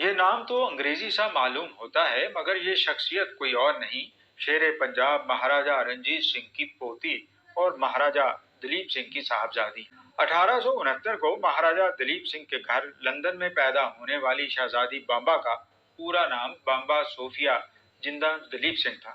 یہ نام تو انگریزی سا معلوم ہوتا ہے، مگر یہ شخصیت کوئی اور نہیں، شیر پنجاب مہاراجا رنجیت سنگھ کی پوتی اور مہاراجا دلیپ سنگھ کی صاحبزادی۔ 1869 کو مہاراجا دلیپ سنگھ کے گھر لندن میں پیدا ہونے والی شہزادی بامبا کا پورا نام بامبا صوفیہ جندہ دلیپ سنگھ تھا۔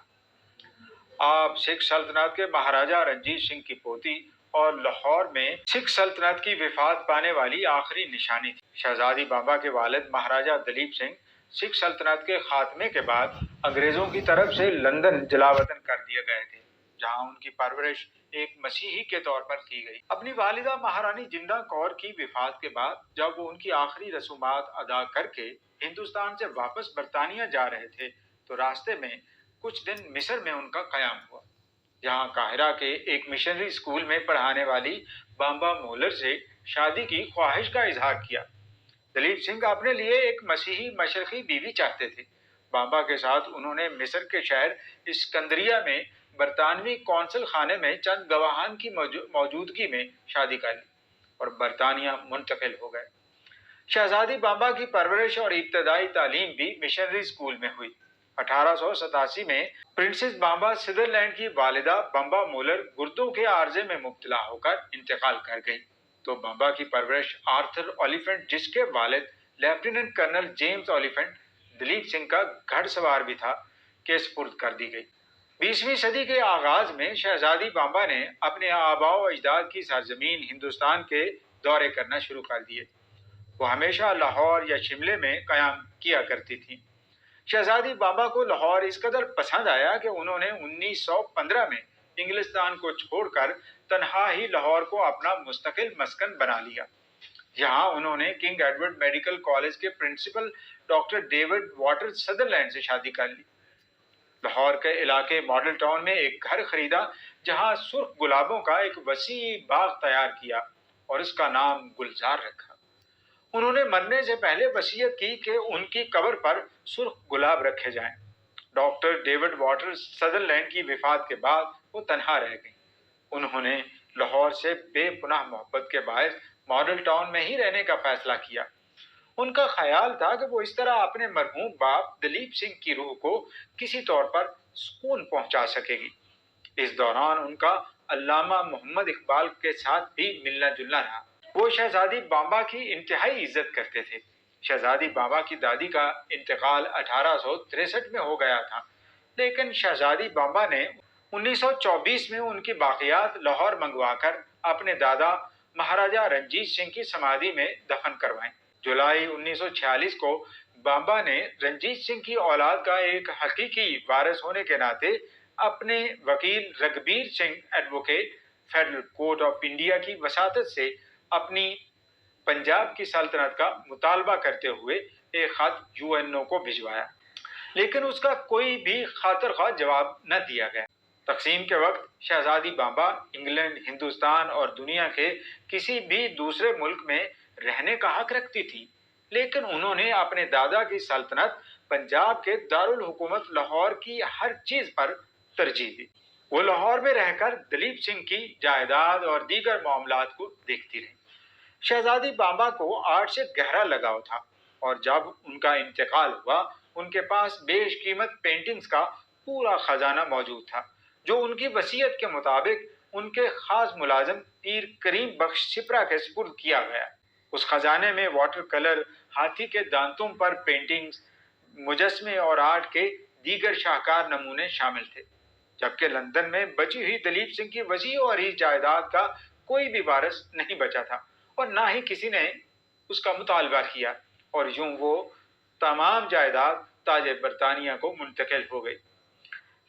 آپ سکھ سلطنت کے مہاراجا رنجیت سنگھ کی پوتی اور لاہور میں سکھ سلطنت کی وفات پانے والی آخری نشانی تھی۔ شہزادی بامبا کے والد مہاراجا دلیپ سنگھ سکھ سلطنت کے خاتمے کے بعد انگریزوں کی طرف سے لندن جلاوطن کر دیے گئے تھے، جہاں ان کی پرورش ایک مسیحی کے طور پر کی گئی۔ اپنی والدہ مہارانی جندہ کور کی وفات کے بعد جب وہ ان کی آخری رسومات ادا کر کے ہندوستان سے واپس برطانیہ جا رہے تھے تو راستے میں کچھ دن مصر میں ان کا قیام ہوا، جہاں قاہرہ کے ایک مشنری اسکول میں پڑھانے والی بامبا مولر سے شادی کی خواہش کا اظہار کیا۔ دلیپ سنگھ اپنے لیے ایک مسیحی مشرقی بیوی چاہتے تھے۔ بامبا کے ساتھ انہوں نے مصر کے شہر اسکندریہ میں برطانوی قونصل خانے میں چند گواہان کی موجودگی میں شادی کر لی اور برطانیہ منتقل ہو گئے۔ شہزادی بامبا کی پرورش اور ابتدائی تعلیم بھی مشنری اسکول میں ہوئی۔ 1887 میں پرنسس بامبا سدرلینڈ کی والدہ بامبا مولر گردوں کے عارضے میں مبتلا ہو کر انتقال کر گئی تو بامبا کی پرورش آرتھر اولیفنٹ، جس کے والد lieutenant colonel James Oliphant Duleep Singh کا گھڑ سوار بھی تھا، کے سپرد کر دی گئی۔ 20ویں صدی کے آغاز میں شہزادی بامبا نے اپنے آباء و اجداد کی سرزمین ہندوستان کے دورے کرنا شروع کر دیے۔ وہ ہمیشہ لاہور یا شملے میں قیام کیا کرتی تھیں۔ شہزادی بامبا کو لاہور اس قدر پسند آیا کہ انہوں نے 1915 میں انگلستان کو چھوڑ کر تنہا ہی لاہور کو اپنا مستقل مسکن بنا لیا۔ یہاں انہوں نے کنگ ایڈورڈ میڈیکل کالج کے principal doctor David Water Sutherland سے شادی کر لی۔ لاہور کے علاقے ماڈل ٹاؤن میں ایک گھر خریدا، جہاں سرخ گلابوں کا ایک وسیع باغ تیار کیا اور اس کا نام گلزار رکھا۔ انہوں نے مرنے سے پہلے وصیت کی کہ ان کی قبر پر سرخ گلاب رکھے جائیں۔ ڈاکٹر ڈیوڈ واٹر سدرلینڈ کی وفات کے بعد وہ تنہا رہ گئیں۔ انہوں نے لاہور سے بے پناہ محبت کے باعث ماڈل ٹاؤن میں ہی رہنے کا فیصلہ کیا۔ ان کا خیال تھا کہ وہ اس طرح اپنے مرحوم باپ دلیپ سنگھ کی روح کو کسی طور پر سکون پہنچا سکے گی۔ اس دوران ان کا علامہ محمد اقبال کے ساتھ بھی ملنا جلنا رہا۔ وہ شہزادی بامبا کی انتہائی عزت کرتے تھے۔ شہزادی بامبا کی دادی کا انتقال 1863 میں ہو گیا تھا، لیکن شہزادی بامبا نے 1924 میں ان کی باقیات لاہور منگوا کر اپنے دادا مہاراجا رنجیت سنگھ کی سمادھی میں دفن کروائیں۔ جولائی 1946 کو بامبا نے رنجیت سنگھ کی اولاد کا ایک حقیقی وارث ہونے کے ناطے اپنے وکیل Raghbir Singh advocate federal court of India کی وساطت سے اپنی پنجاب کی سلطنت کا مطالبہ کرتے ہوئے ایک خط UNO کو بھجوایا، لیکن اس کا کوئی بھی خاطر خواہ جواب نہ دیا گیا۔ تقسیم کے وقت شہزادی بامبا انگلینڈ، ہندوستان اور دنیا کے کسی بھی دوسرے ملک میں رہنے کا حق رکھتی تھی، لیکن انہوں نے اپنے دادا کی سلطنت پنجاب کے دارالحکومت لاہور کی ہر چیز پر ترجیح دی۔ وہ لاہور میں رہ کر دلیپ سنگھ کی جائیداد اور دیگر معاملات کو دیکھتی رہی۔ شہزادی بامبا کو آرٹ سے گہرا لگاؤ تھا اور جب ان کا انتقال ہوا ان کے پاس بیش قیمت پینٹنگز کا پورا خزانہ موجود تھا، جو ان کی وصیت کے مطابق ان کے خاص ملازم پیر کریم بخش چھپرا کے سپرد کیا گیا۔ اس خزانے میں واٹر کلر، ہاتھی کے دانتوں پر پینٹنگز، مجسمے اور آرٹ کے دیگر شاہکار نمونے شامل تھے، جبکہ لندن میں بچی ہوئی دلیپ سنگھ کی وسیع و عریض جائیداد کا کوئی بھی وارث نہیں بچا تھا اور نہ ہی کسی نے اس کا مطالبہ کیا، اور یوں وہ تمام جائیداد تاج برطانیہ کو منتقل ہو گئی۔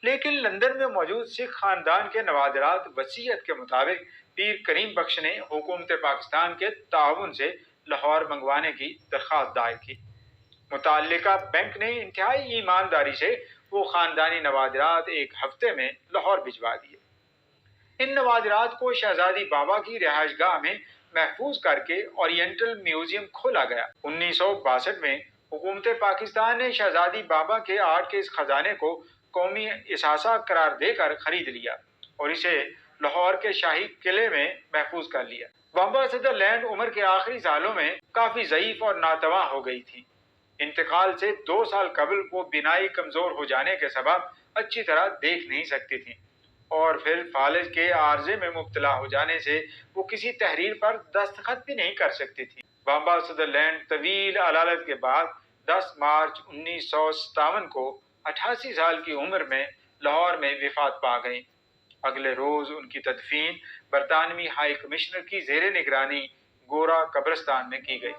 لیکن لندن میں موجود سکھ خاندان کے نوادرات وصیت کے مطابق پیر کریم بخش نے حکومت پاکستان کے تعاون سے لاہور منگوانے کی درخواست دائر کی۔ متعلقہ بینک نے انتہائی ایمانداری سے وہ خاندانی نوادرات ایک ہفتے میں لاہور بھجوا دیے۔ ان نوادرات کو شہزادی بامبا کی رہائش گاہ میں محفوظ کر کے اورینٹل میوزیم کھولا گیا۔ 1962 میں حکومت پاکستان نے شہزادی بامبا کے آرٹ کے اس خزانے کو قومی اثاثہ قرار دے کر خرید لیا اور اسے لاہور کے شاہی قلعے میں محفوظ کر لیا۔ بامبا سدرلینڈ عمر کے آخری سالوں میں کافی ضعیف اور ناتواں ہو گئی تھی۔ انتقال سے 2 سال قبل وہ بینائی کمزور ہو جانے کے سبب اچھی طرح دیکھ نہیں سکتی تھیں، اور پھر فالج کے عارضے میں مبتلا ہو جانے سے وہ کسی تحریر پر دستخط بھی نہیں کر سکتی تھی۔ بامبا سدرلینڈ طویل علالت کے بعد 10 مارچ 1957 کو 88 سال کی عمر میں لاہور میں وفات پا گئیں۔ اگلے روز ان کی تدفین برطانوی ہائی کمشنر کی زیر نگرانی گورا قبرستان میں کی گئی۔